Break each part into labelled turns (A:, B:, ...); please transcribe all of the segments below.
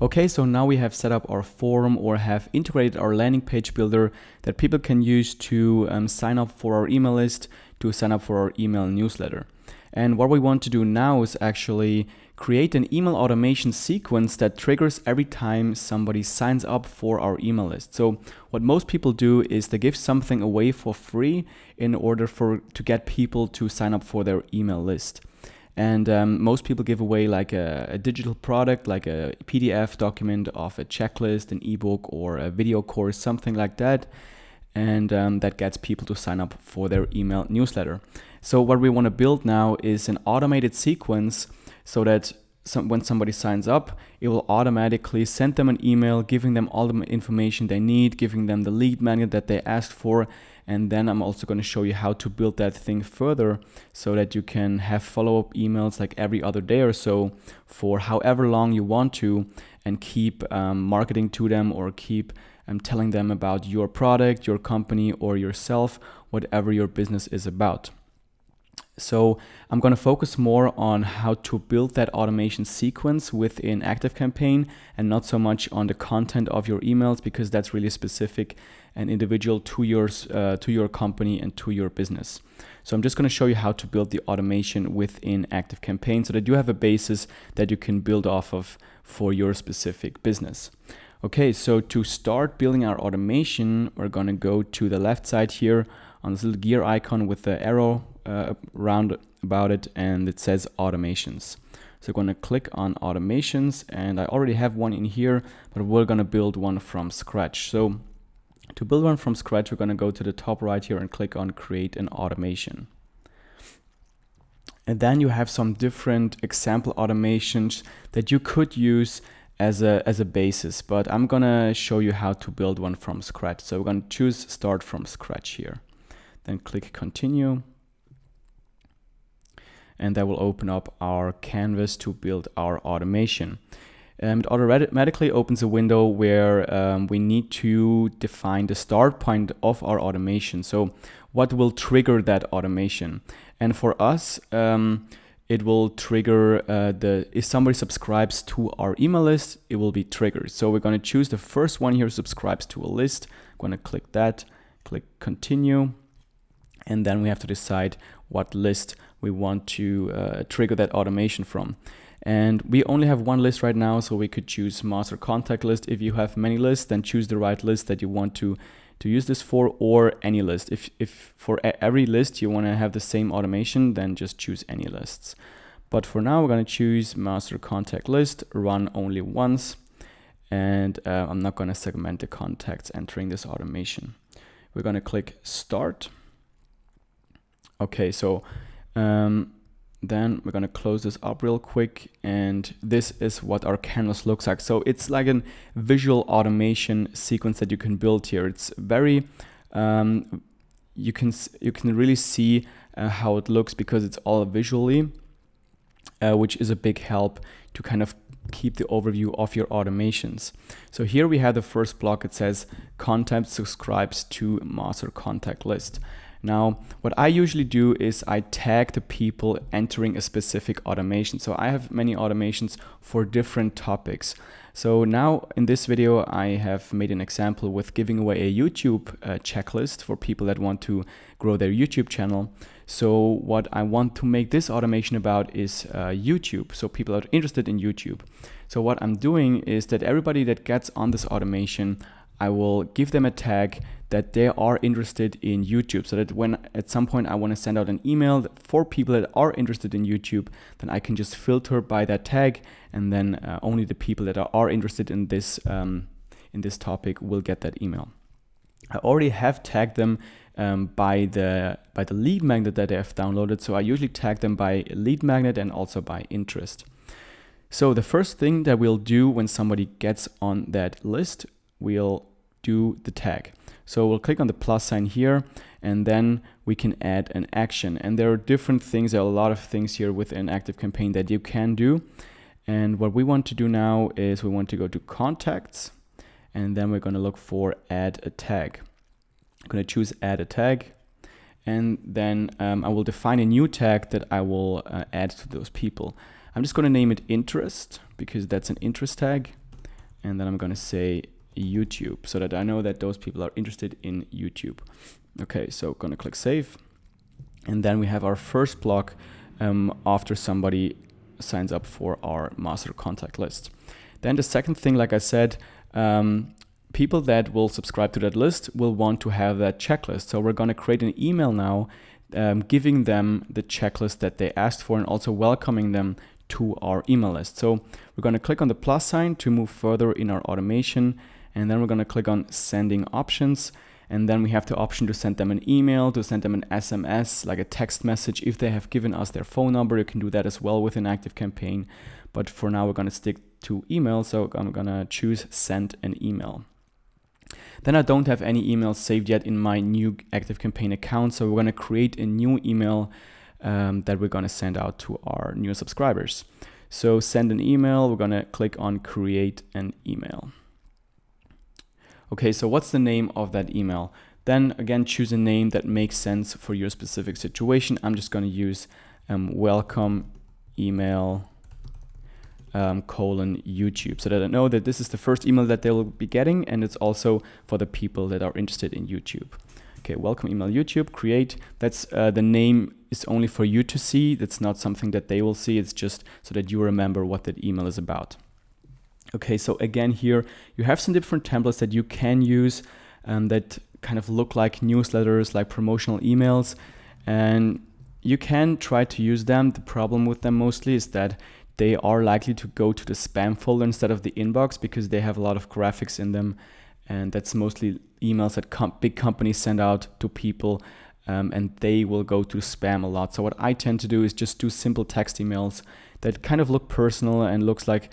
A: Okay, so now we have set up our form or have integrated our landing page builder that people can use to sign up for our email list, to sign up for our email newsletter. And what we want to do now is actually create an email automation sequence that triggers every time somebody signs up for our email list. So what most people do is they give something away for free in order to get people to sign up for their email list. And most people give away like a digital product, like a PDF document of a checklist, an ebook, or a video course, something like that. And that gets people to sign up for their email newsletter. So what we want to build now is an automated sequence so that when somebody signs up, it will automatically send them an email, giving them all the information they need, giving them the lead magnet that they asked for. And then I'm also going to show you how to build that thing further so that you can have follow-up emails like every other day or so for however long you want to, and keep marketing to them or keep telling them about your product, your company, or yourself, whatever your business is about. So I'm going to focus more on how to build that automation sequence within ActiveCampaign and not so much on the content of your emails, because that's really specific and individual to your company and to your business. So I'm just going to show you how to build the automation within ActiveCampaign so that you have a basis that you can build off of for your specific business. Okay, so to start building our automation, we're going to go to the left side here on this little gear icon with the arrow round about it, and it says automations. So we're going to click on automations, and I already have one in here, but we're going to build one from scratch. So to build one from scratch, we're going to go to the top right here and click on create an automation. And then you have some different example automations that you could use as a basis, but I'm going to show you how to build one from scratch. So we're going to choose start from scratch here. Then click continue. And that will open up our canvas to build our automation. It automatically opens a window where we need to define the start point of our automation. So what will trigger that automation? And for us, it will trigger if somebody subscribes to our email list, it will be triggered. So we're going to choose the first one here, subscribes to a list. I'm going to click that, click continue. And then we have to decide what list we want to trigger that automation from. And we only have one list right now, so we could choose master contact list. If you have many lists, then choose the right list that you want to use this for, or any list. If for every list you want to have the same automation, then just choose any lists. But for now, we're going to choose master contact list, run only once. And I'm not going to segment the contacts entering this automation. We're going to click start. Okay, so then we're going to close this up real quick, and this is what our canvas looks like. So it's like a visual automation sequence that you can build here. It's very you can really see how it looks because it's all visually, which is a big help to kind of keep the overview of your automations. So here we have the first block. It says contact subscribes to master contact list. Now, what I usually do is I tag the people entering a specific automation. So I have many automations for different topics. So now in this video, I have made an example with giving away a YouTube checklist for people that want to grow their YouTube channel. So what I want to make this automation about is YouTube. So people are interested in YouTube. So what I'm doing is that everybody that gets on this automation, I will give them a tag that they are interested in YouTube, so that when at some point I want to send out an email for people that are interested in YouTube, then I can just filter by that tag, and then only the people that are interested in this topic will get that email. I already have tagged them by the lead magnet that they have downloaded, so I usually tag them by lead magnet and also by interest. So the first thing that we'll do when somebody gets on that list, we'll do the tag. So we'll click on the plus sign here, and then we can add an action. And there are different things, there are a lot of things here within ActiveCampaign that you can do. And what we want to do now is we want to go to contacts, and then we're going to look for add a tag. I'm going to choose add a tag, and then I will define a new tag that I will add to those people. I'm just going to name it interest because that's an interest tag. and then I'm going to say YouTube, so that I know that those people are interested in YouTube. Okay, so going to click save, and then we have our first block after somebody signs up for our master contact list. Then the second thing, like I said, people that will subscribe to that list will want to have that checklist. So we're going to create an email now, giving them the checklist that they asked for and also welcoming them to our email list. So we're going to click on the plus sign to move further in our automation, and then we're going to click on sending options. And then we have the option to send them an email, to send them an SMS, like a text message. If they have given us their phone number, you can do that as well within ActiveCampaign. But for now, we're going to stick to email. So I'm going to choose send an email. Then I don't have any emails saved yet in my new ActiveCampaign account. So we're going to create a new email that we're going to send out to our new subscribers. So send an email, we're going to click on create an email. Okay, so what's the name of that email? Then again, choose a name that makes sense for your specific situation. I'm just going to use welcome email :YouTube, so that I know that this is the first email that they will be getting, and it's also for the people that are interested in YouTube. Okay, welcome email YouTube, create. That's the name is only for you to see. That's not something that they will see. It's just so that you remember what that email is about. Okay, so again here, you have some different templates that you can use that kind of look like newsletters, like promotional emails, and you can try to use them. The problem with them mostly is that they are likely to go to the spam folder instead of the inbox because they have a lot of graphics in them, and that's mostly emails that big companies send out to people, and they will go to spam a lot. So what I tend to do is just do simple text emails that kind of look personal and looks like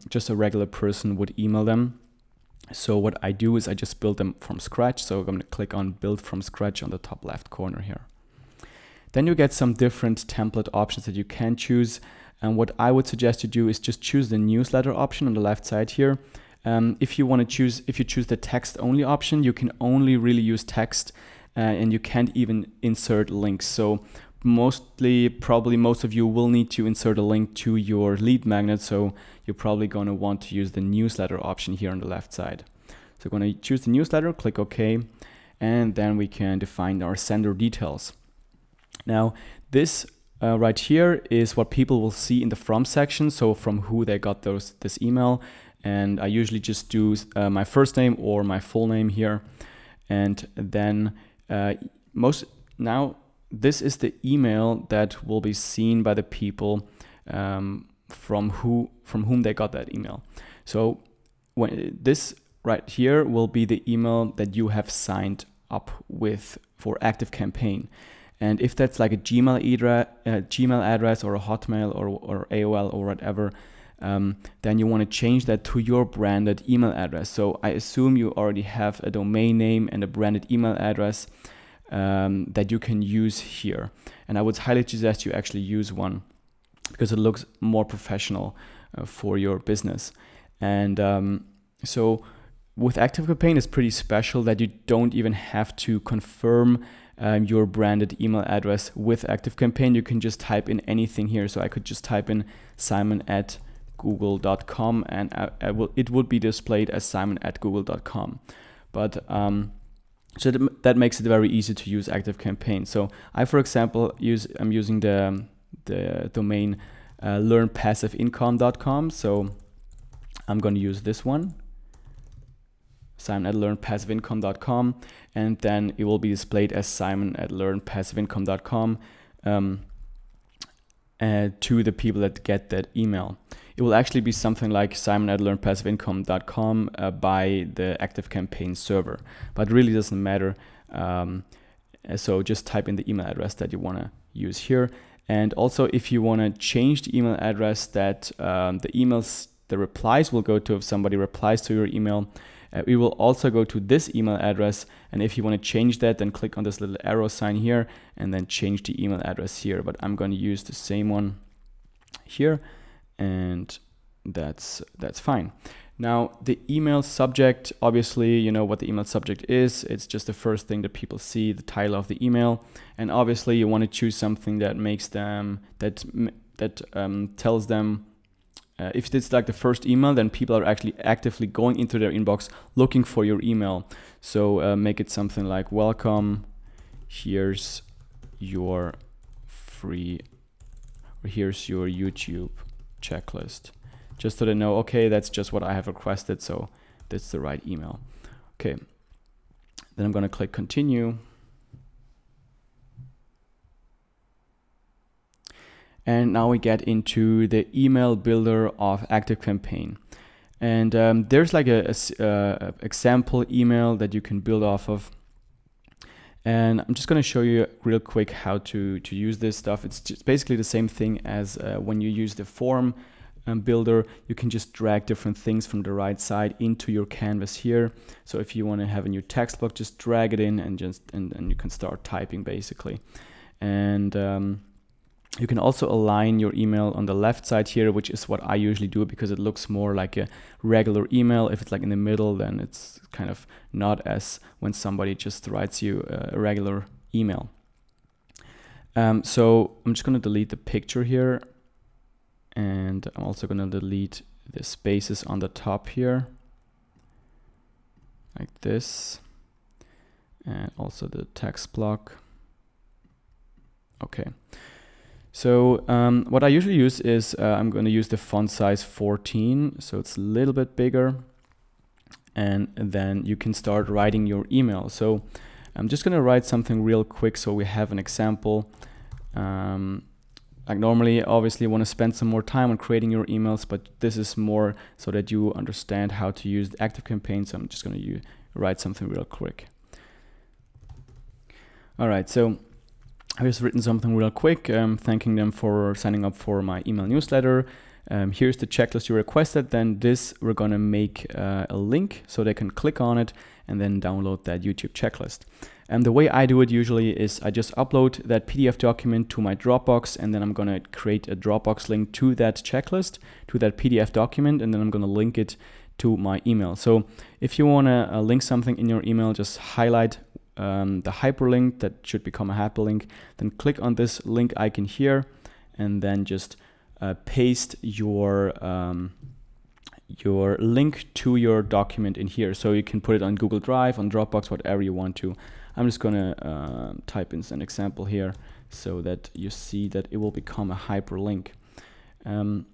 A: just a regular person would email them. So what I do is I just build them from scratch. So I'm going to click on build from scratch on the top left corner here. Then you get some different template options that you can choose. And what I would suggest you do is just choose the newsletter option on the left side here. If you choose the text only option, you can only really use text and you can't even insert links. So probably most of you will need to insert a link to your lead magnet. So you're probably going to want to use the newsletter option here on the left side. So I'm going to choose the newsletter, click OK, and then we can define our sender details. Now this right here is what people will see in the from section. So from who they got this email. And I usually just do my first name or my full name here. And then this is the email that will be seen by the people from whom they got that email. So this right here will be the email that you have signed up with for ActiveCampaign. And if that's like a Gmail address or a Hotmail or AOL or whatever, then you want to change that to your branded email address. So I assume you already have a domain name and a branded email address that you can use here. And I would highly suggest you actually use one because it looks more professional for your business. And so with ActiveCampaign, it's pretty special that you don't even have to confirm your branded email address with ActiveCampaign. You can just type in anything here. So I could just type in simon@google.com and it would be displayed as simon@google.com. But so that makes it very easy to use ActiveCampaign. So I, for example, I'm using the domain learnpassiveincome.com. So I'm going to use this one, simon@learnpassiveincome.com, and then it will be displayed as simon@learnpassiveincome.com to the people that get that email. It will actually be something like simon@learnpassiveincome.com by the ActiveCampaign server, but it really doesn't matter. So just type in the email address that you want to use here. And also, if you want to change the email address that the replies will go to, if somebody replies to your email, we will also go to this email address. And if you want to change that, then click on this little arrow sign here and then change the email address here. But I'm going to use the same one here, and that's fine. Now the email subject, obviously you know what the email subject is. It's just the first thing that people see, the title of the email. And obviously you want to choose something that makes them, that tells them if it's like the first email, then people are actually actively going into their inbox looking for your email. So make it something like, welcome, here's your free, or here's your YouTube checklist. Just so they know, okay, that's just what I have requested, so that's the right email. Okay, then I'm gonna click continue. And now we get into the email builder of ActiveCampaign. And there's like a example email that you can build off of. And I'm just going to show you real quick how to use this stuff. It's just basically the same thing as when you use the form builder. You can just drag different things from the right side into your canvas here. So if you want to have a new text block, just drag it in and you can start typing basically. And you can also align your email on the left side here, which is what I usually do because it looks more like a regular email. If it's like in the middle, then it's kind of not as when somebody just writes you a regular email. So I'm just going to delete the picture here. And I'm also going to delete the spaces on the top here, like this. And also the text block. Okay. So what I usually use is I'm going to use the font size 14, so it's a little bit bigger, and then you can start writing your email. So I'm just going to write something real quick so we have an example. Like normally, obviously, you want to spend some more time on creating your emails, but this is more so that you understand how to use the ActiveCampaign. So I'm just going to write something real quick. All right, so I've just written something real quick, thanking them for signing up for my email newsletter. Here's the checklist you requested. Then this, we're going to make a link so they can click on it and then download that YouTube checklist. And the way I do it usually is I just upload that PDF document to my Dropbox, and then I'm going to create a Dropbox link to that checklist, to that PDF document, and then I'm going to link it to my email. So if you want to link something in your email, just highlight the hyperlink that should become a hyperlink, then click on this link icon here, and then just paste your link to your document in here. So you can put it on Google Drive, on Dropbox, whatever you want to. I'm just gonna type in an example here so that you see that it will become a hyperlink. I'm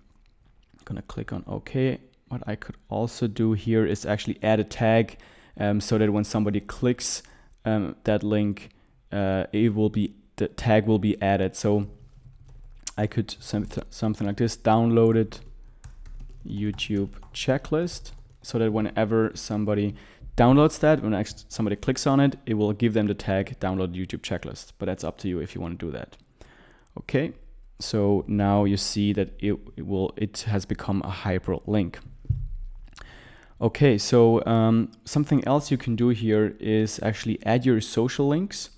A: gonna click on OK. What I could also do here is actually add a tag so that when somebody clicks that link, the tag will be added. So I could something like this: downloaded YouTube checklist, so that whenever somebody downloads that, when somebody clicks on it, it will give them the tag download YouTube checklist. But that's up to you if you want to do that. Okay, so now you see that it has become a hyperlink. Okay, so something else you can do here is actually add your social links.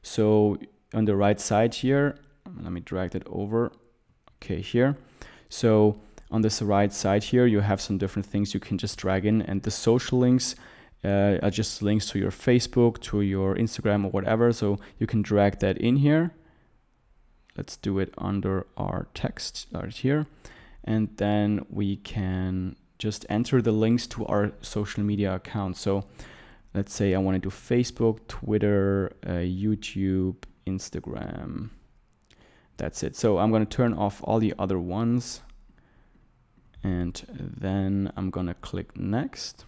A: So on the right side here, let me drag that over. Okay, here. So on this right side here, you have some different things you can just drag in, and the social links are just links to your Facebook, to your Instagram, or whatever. So you can drag that in here. Let's do it under our text right here, and then we can just enter the links to our social media accounts. So let's say I want to do Facebook, Twitter, YouTube, Instagram. That's it. So I'm going to turn off all the other ones, and then I'm going to click next.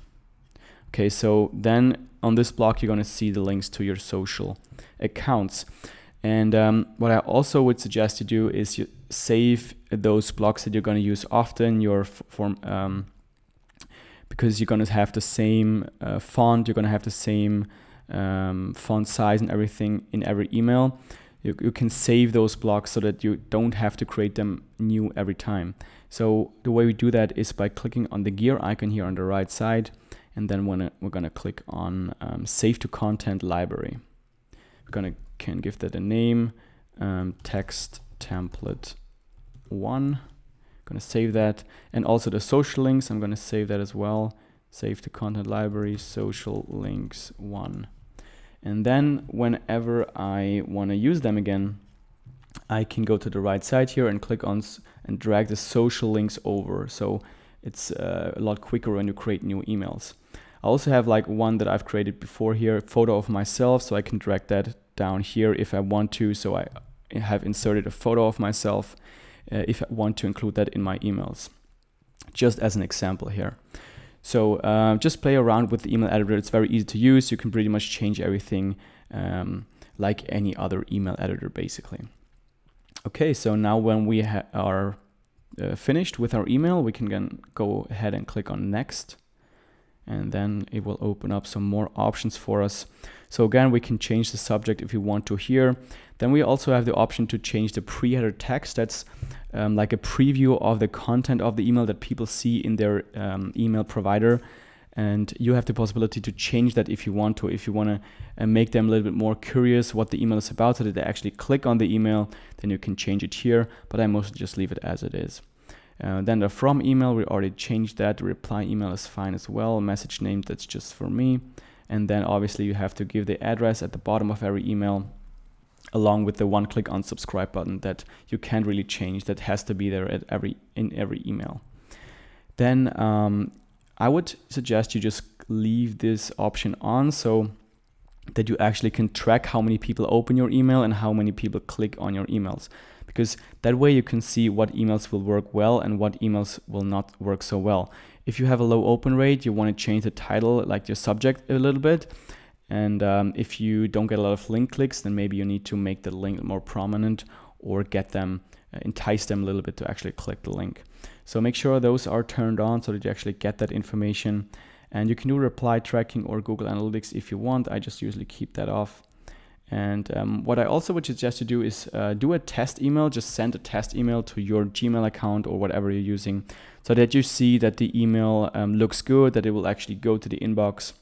A: Okay, so then on this block, you're going to see the links to your social accounts. And what I also would suggest you do is you save those blocks that you're going to use often, your form, because you're going to have the same font, you're going to have the same font size and everything in every email. You can save those blocks so that you don't have to create them new every time. So the way we do that is by clicking on the gear icon here on the right side, and then we're going to click on Save to Content Library. We're can give that a name, text template 1. Going to save that, and also the social links, I'm going to save that as well. Save to Content Library, social links 1. And then whenever I want to use them again, I can go to the right side here and click on and drag the social links over. So it's a lot quicker when you create new emails. I also have like one that I've created before here, photo of myself. So I can drag that down here if I want to. So I have inserted a photo of myself if I want to include that in my emails, just as an example here. So just play around with the email editor. It's very easy to use. You can pretty much change everything like any other email editor, basically. Okay, so now when we are finished with our email, we can then go ahead and click on next, and then it will open up some more options for us. So again, we can change the subject if we want to here. Then we also have the option to change the pre-header text. That's like a preview of the content of the email that people see in their email provider. And you have the possibility to change that if you want to. If you want to make them a little bit more curious what the email is about so that they actually click on the email, then you can change it here. But I mostly just leave it as it is. Then the from email, we already changed that. The reply email is fine as well. Message name, that's just for me. And then obviously you have to give the address at the bottom of every email, along with the one-click unsubscribe button that you can't really change. That has to be there in every email. Then I would suggest you just leave this option on so that you actually can track how many people open your email and how many people click on your emails. Because that way you can see what emails will work well and what emails will not work so well. If you have a low open rate, you want to change the title, like your subject, a little bit. And if you don't get a lot of link clicks, then maybe you need to make the link more prominent or get them, entice them a little bit to actually click the link. So make sure those are turned on so that you actually get that information. And you can do reply tracking or Google Analytics if you want. I just usually keep that off. And what I also would suggest you do is do a test email. Just send a test email to your Gmail account or whatever you're using so that you see that the email looks good, that it will actually go to the inbox.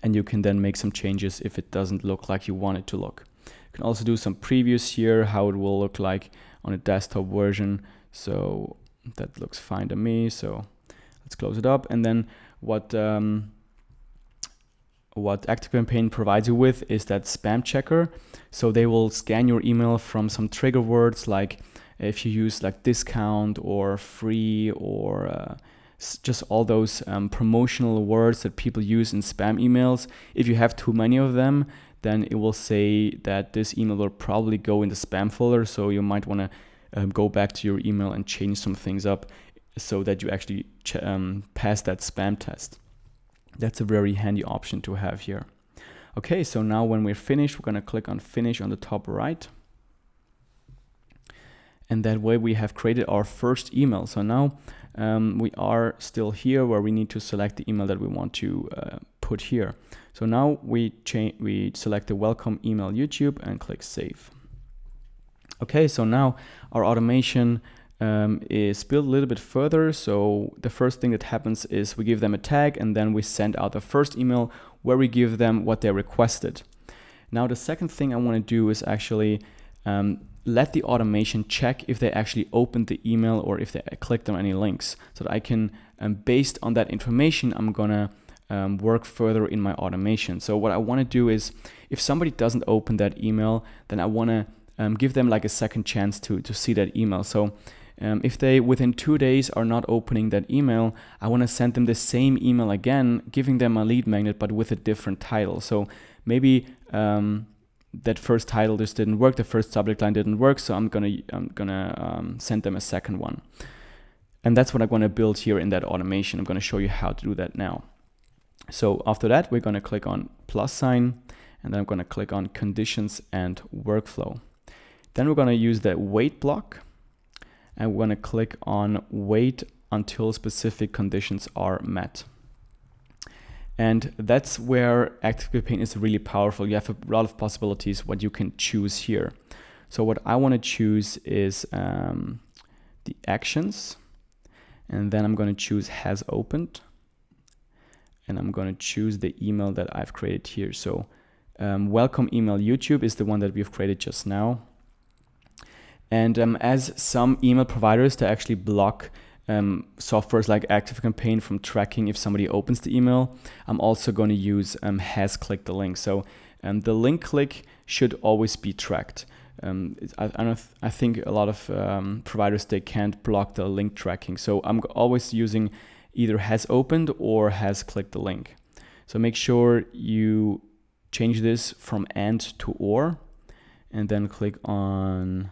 A: And you can then make some changes if it doesn't look like you want it to look. You can also do some previews here, how it will look like on a desktop version. So that looks fine to me. So let's close it up. And then what ActiveCampaign provides you with is that spam checker. So they will scan your email from some trigger words, like if you use like discount or free or just all those promotional words that people use in spam emails. If you have too many of them, then it will say that this email will probably go in the spam folder. So you might want to go back to your email and change some things up so that you actually pass that spam test. That's a very handy option to have here. Okay, so now when we're finished, we're going to click on finish on the top right. And that way we have created our first email. So now we are still here where we need to select the email that we want to put here. So now we select the welcome email YouTube and click save. Okay, so now our automation is built a little bit further. So the first thing that happens is we give them a tag and then we send out the first email where we give them what they requested. Now the second thing I want to do is actually let the automation check if they actually opened the email or if they clicked on any links, so that I can, based on that information, I'm gonna work further in my automation. So what I want to do is, if somebody doesn't open that email, then I want to give them like a second chance to see that email. So if they within 2 days are not opening that email, I want to send them the same email again, giving them a lead magnet but with a different title. So maybe that first title just didn't work, the first subject line didn't work, so I'm gonna send them a second one. And that's what I'm gonna build here in that automation. I'm gonna show you how to do that now. So after that, we're gonna click on plus sign, and then I'm gonna click on conditions and workflow. Then we're gonna use the wait block, and we're gonna click on wait until specific conditions are met. And that's where ActiveCampaign is really powerful. You have a lot of possibilities what you can choose here. So what I want to choose is the actions, and then I'm going to choose has opened, and I'm going to choose the email that I've created here. So welcome email YouTube is the one that we've created just now. And as some email providers, they actually block softwares like ActiveCampaign from tracking if somebody opens the email, I'm also going to use has clicked the link. So the link click should always be tracked. I think a lot of providers, they can't block the link tracking. So I'm always using either has opened or has clicked the link. So make sure you change this from and to or, and then click on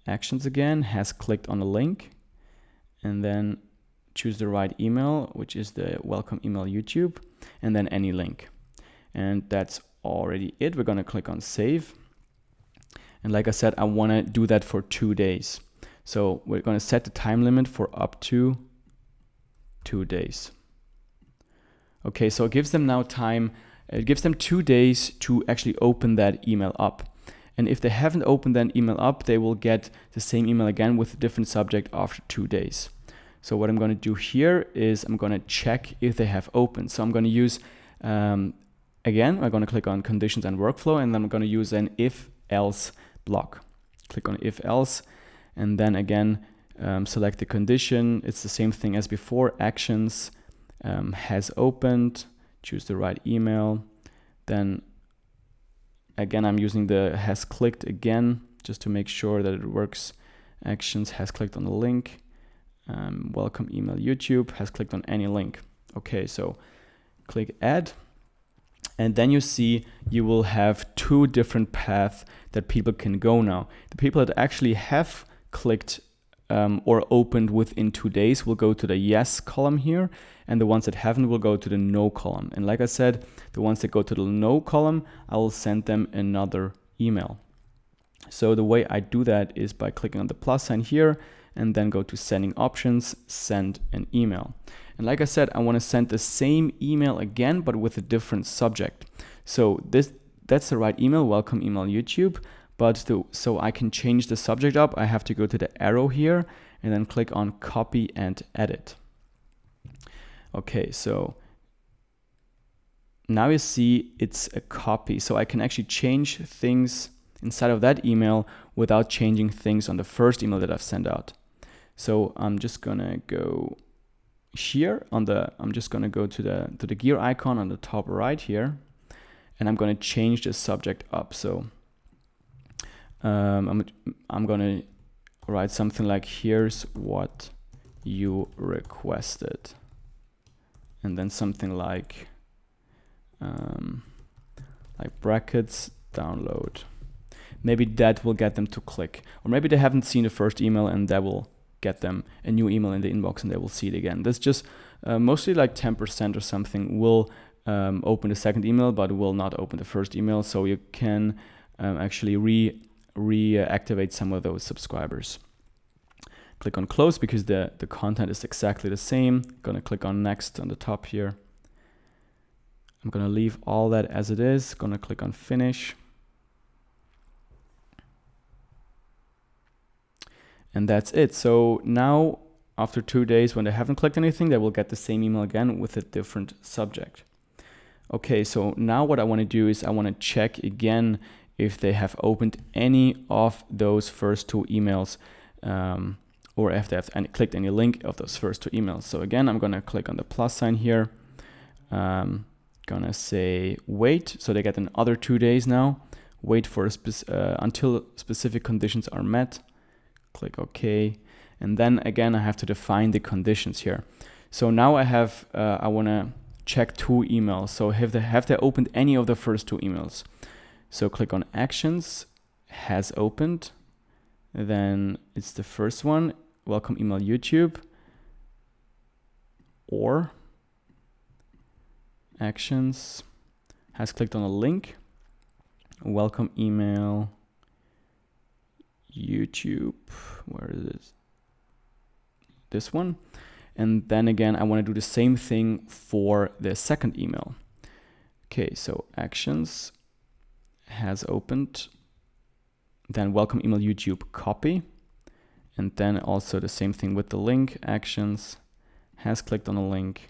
A: actions again, has clicked on the link, and then choose the right email, which is the welcome email YouTube, and then any link. And that's already it. We're gonna click on save. And like I said, I wanna do that for 2 days. So we're gonna set the time limit for up to 2 days. Okay, so it gives them now time, it gives them 2 days to actually open that email up. And if they haven't opened that email up, they will get the same email again with a different subject after 2 days. So what I'm going to do here is I'm going to check if they have opened. So I'm going to use, again, I'm going to click on conditions and workflow, and then I'm going to use an if-else block. Click on if-else, and then again, select the condition. It's the same thing as before, actions, has opened, choose the right email. Then again, I'm using the has clicked again, just to make sure that it works. Actions has clicked on the link. Welcome email YouTube has clicked on any link. Okay, so click add. And then you see you will have 2 different paths that people can go now. The people that actually have clicked or opened within 2 days will go to the yes column here, and the ones that haven't will go to the no column. And like I said, the ones that go to the no column, I will send them another email. So the way I do that is by clicking on the plus sign here and then go to sending options, send an email. And like I said, I want to send the same email again, but with a different subject. So that's the right email, welcome email YouTube. But so I can change the subject up, I have to go to the arrow here and then click on copy and edit. Okay, so now you see it's a copy. So I can actually change things inside of that email without changing things on the first email that I've sent out. So I'm just gonna go here I'm just gonna go to the gear icon on the top right here, and I'm gonna change the subject up. So I'm gonna write something like, here's what you requested, and then something like brackets download. Maybe that will get them to click, or maybe they haven't seen the first email and that will get them a new email in the inbox and they will see it again. That's just mostly like 10% or something will open the second email but will not open the first email. So you can actually reactivate some of those subscribers. Click on close because the content is exactly the same. Gonna click on next on the top here. I'm gonna leave all that as it is. Gonna click on finish. And that's it. So now after 2 days, when they haven't clicked anything, they will get the same email again with a different subject. Okay, so now what I want to do is I want to check again if they have opened any of those first 2 emails, or if they have clicked any link of those first 2 emails. So again, I'm going to click on the plus sign here. Gonna say wait, so they get another 2 days now. Wait for until specific conditions are met. Click OK, and then again I have to define the conditions here. So now I have I want to check 2 emails. So have they opened any of the first 2 emails? So click on actions, has opened, then it's the first one, welcome email YouTube, or actions, has clicked on a link, welcome email YouTube, where is it? This one. And then again, I want to do the same thing for the second email. Okay, so actions, has opened, then welcome email YouTube copy, and then also the same thing with the link, actions, has clicked on a link,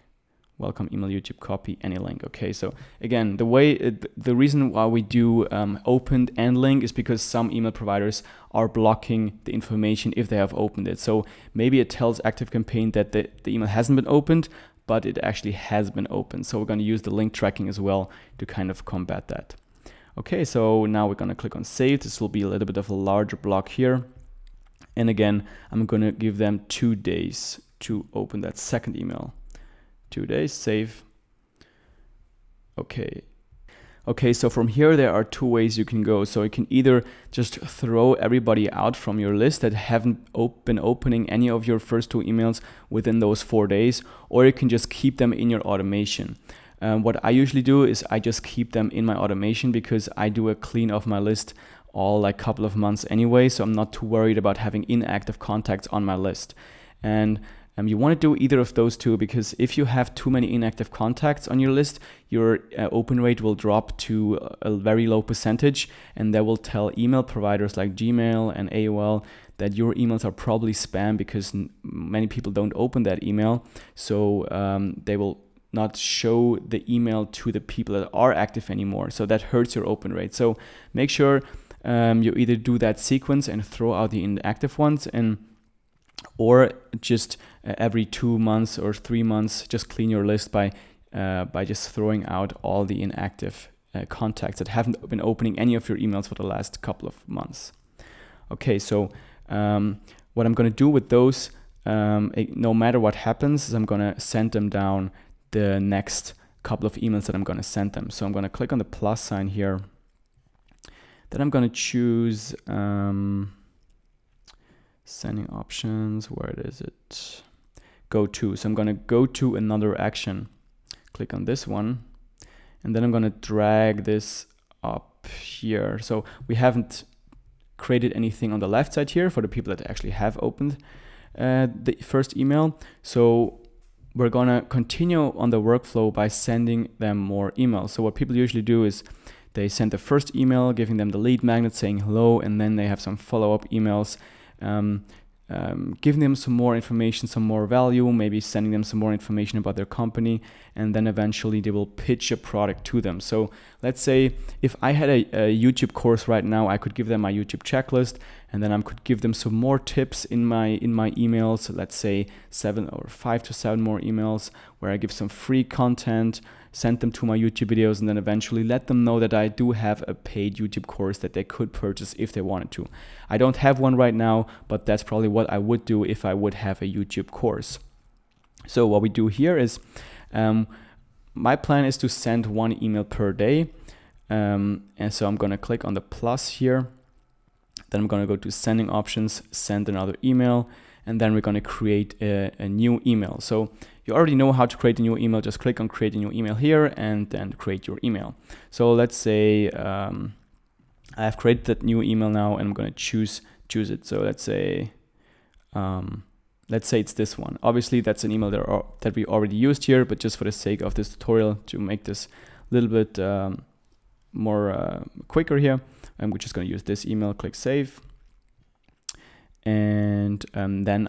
A: welcome email YouTube copy, any link. Okay, so again, the reason why we do opened and link is because some email providers are blocking the information if they have opened it. So maybe it tells ActiveCampaign that the email hasn't been opened, but it actually has been opened. So we're going to use the link tracking as well to kind of combat that. Okay, so now we're gonna click on save. This will be a little bit of a larger block here. And again, I'm gonna give them 2 days to open that second email. 2 days, save. Okay. Okay, so from here, there are 2 ways you can go. So you can either just throw everybody out from your list that haven't been opening any of your first 2 emails within those 4 days, or you can just keep them in your automation. What I usually do is I just keep them in my automation because I do a clean of my list all like couple of months anyway, so I'm not too worried about having inactive contacts on my list. And you want to do either of those 2, because if you have too many inactive contacts on your list, your open rate will drop to a very low percentage, and that will tell email providers like Gmail and AOL that your emails are probably spam because many people don't open that email. So they will not show the email to the people that are active anymore. So that hurts your open rate. So make sure you either do that sequence and throw out the inactive ones, or just every 2 months or 3 months, just clean your list by just throwing out all the inactive contacts that haven't been opening any of your emails for the last couple of months. Okay, so what I'm going to do with those, no matter what happens, is I'm going to send them down the next couple of emails that I'm going to send them. So I'm going to click on the plus sign here. Then I'm going to choose sending options. Where is it? Go to. So I'm going to go to another action. Click on this one. And then I'm going to drag this up here. So we haven't created anything on the left side here for the people that actually have opened the first email. So we're going to continue on the workflow by sending them more emails. So what people usually do is they send the first email, giving them the lead magnet saying hello, and then they have some follow-up emails, giving them some more information, some more value, maybe sending them some more information about their company, and then eventually they will pitch a product to them. So let's say if I had a YouTube course right now, I could give them my YouTube checklist, and then I could give them some more tips in my emails. Let's say 7 or 5 to 7 more emails where I give some free content, send them to my YouTube videos, and then eventually let them know that I do have a paid YouTube course that they could purchase if they wanted to. I don't have one right now, but that's probably what I would do if I would have a YouTube course. So what we do here is, my plan is to send 1 email per day. And so I'm going to click on the plus here. Then I'm going to go to sending options, send another email, and then we're going to create a new email. So you already know how to create a new email. Just click on create a new email here and then create your email. So let's say I have created that new email now, and I'm going to choose it. So let's say it's this one. Obviously that's an email that we already used here, but just for the sake of this tutorial, to make this a little bit more quicker here, we're just going to use this email. Click save. And then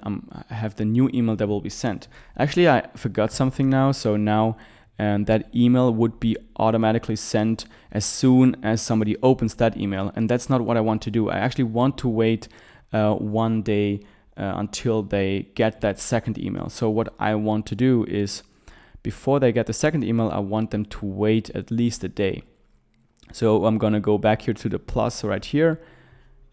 A: I have the new email that will be sent. Actually, I forgot something now. So now that email would be automatically sent as soon as somebody opens that email. And that's not what I want to do. I actually want to wait 1 day until they get that second email. So what I want to do is, before they get the second email, I want them to wait at least a day. So I'm going to go back here to the plus right here.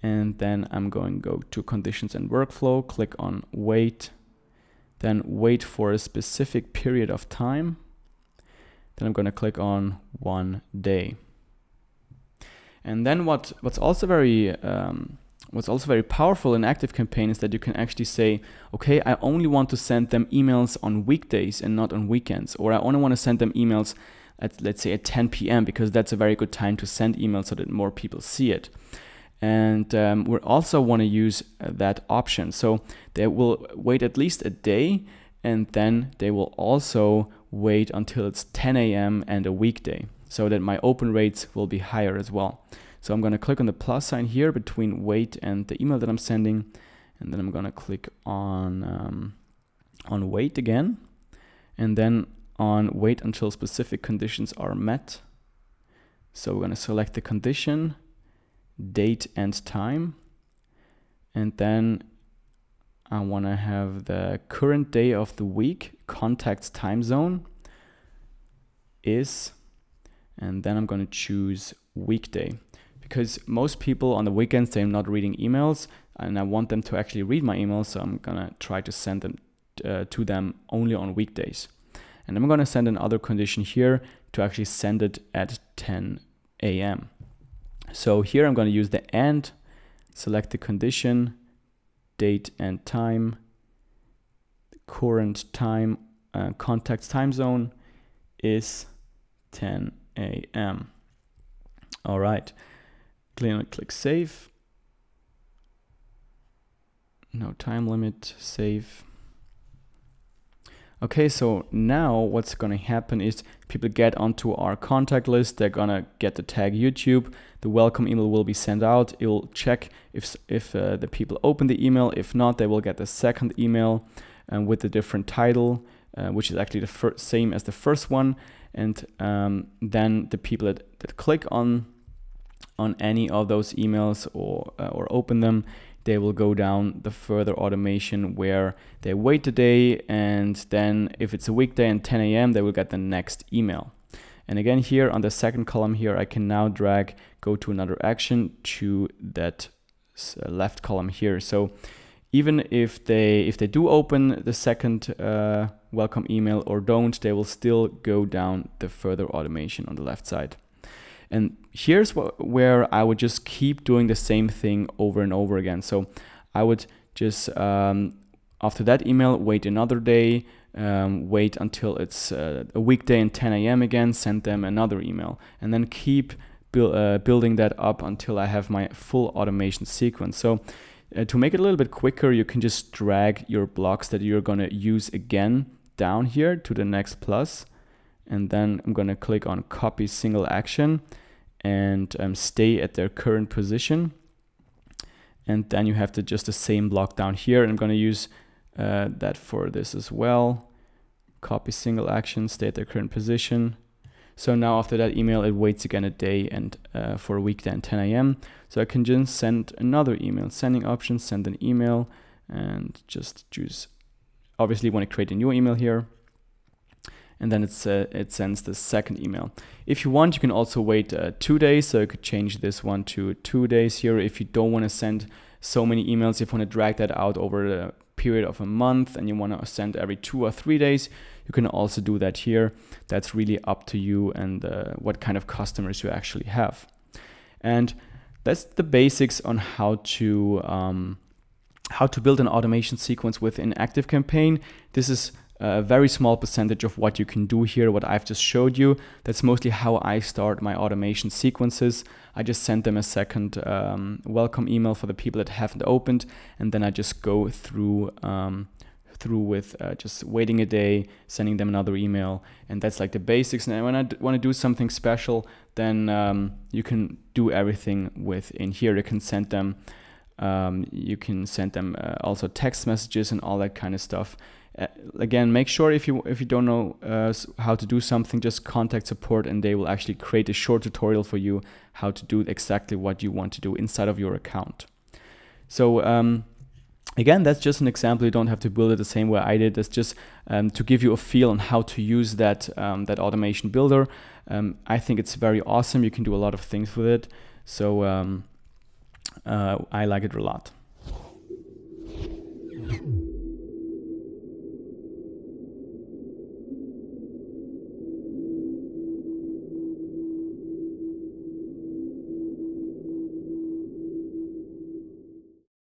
A: And then I'm going to go to conditions and workflow, click on wait, then wait for a specific period of time. Then I'm going to click on 1 day. And then what's also very powerful in ActiveCampaign is that you can actually say, okay, I only want to send them emails on weekdays and not on weekends, or I only want to send them emails at, let's say, at 10 p.m. because that's a very good time to send emails so that more people see it. And we also want to use that option. So they will wait at least a day, and then they will also wait until it's 10 a.m. and a weekday, so that my open rates will be higher as well. So I'm going to click on the plus sign here between wait and the email that I'm sending, and then I'm going to click on wait again, and then on wait until specific conditions are met. So we're going to select the condition, date and time, and then I want to have the current day of the week, contact's time zone is and then I'm going to choose weekday, because most people on the weekends, they're not reading emails, and I want them to actually read my emails, so I'm gonna try to send them to them only on weekdays. And I'm gonna send another condition here to actually send it at 10 a.m. So here I'm gonna use the and, select the condition, date and time, current time, contact's time zone is 10 a.m. All right, click save. No time limit, save. Okay, so now what's gonna happen is people get onto our contact list, they're gonna get the tag YouTube, the welcome email will be sent out, it will check if the people open the email. If not, they will get the second email with a different title, which is actually the same as the first one. And then the people that click on any of those emails or open them, they will go down the further automation where they wait a day, and then if it's a weekday and 10 a.m. they will get the next email. And again, here on the second column here, I can now drag go to another action to that left column here. So even if they do open the second welcome email or don't, they will still go down the further automation on the left side. And here's where I would just keep doing the same thing over and over again. So I would just, after that email, wait another day, wait until it's a weekday and 10 a.m. again, send them another email, and then keep building that up until I have my full automation sequence. So to make it a little bit quicker, you can just drag your blocks that you're going to use again down here to the next plus. And then I'm going to click on copy single action and stay at their current position. And then you have just the same block down here. And I'm going to use that for this as well. Copy single action, stay at their current position. So now after that email, it waits again a day and for a weekday at 10 a.m. So I can just send another email. Sending options, send an email, and just choose. Obviously, you want to create a new email here. And then it sends the second email. If you want, you can also wait 2 days. So you could change this one to 2 days here. If you don't want to send so many emails, if you want to drag that out over a period of a month and you want to send every 2 or 3 days, you can also do that here. That's really up to you and what kind of customers you actually have. And that's the basics on how to build an automation sequence within ActiveCampaign. This is a very small percentage of what you can do here, what I've just showed you. That's mostly how I start my automation sequences. I just send them a second welcome email for the people that haven't opened, and then I just go through with just waiting a day, sending them another email, and that's like the basics. And when I want to do something special, then you can do everything within here. You can send them also text messages and all that kind of stuff. Again, make sure if you don't know how to do something, just contact support and they will actually create a short tutorial for you how to do exactly what you want to do inside of your account. So again, that's just an example. You don't have to build it the same way I did. That's just to give you a feel on how to use that automation builder. I think it's very awesome. You can do a lot of things with it. So I like it a lot.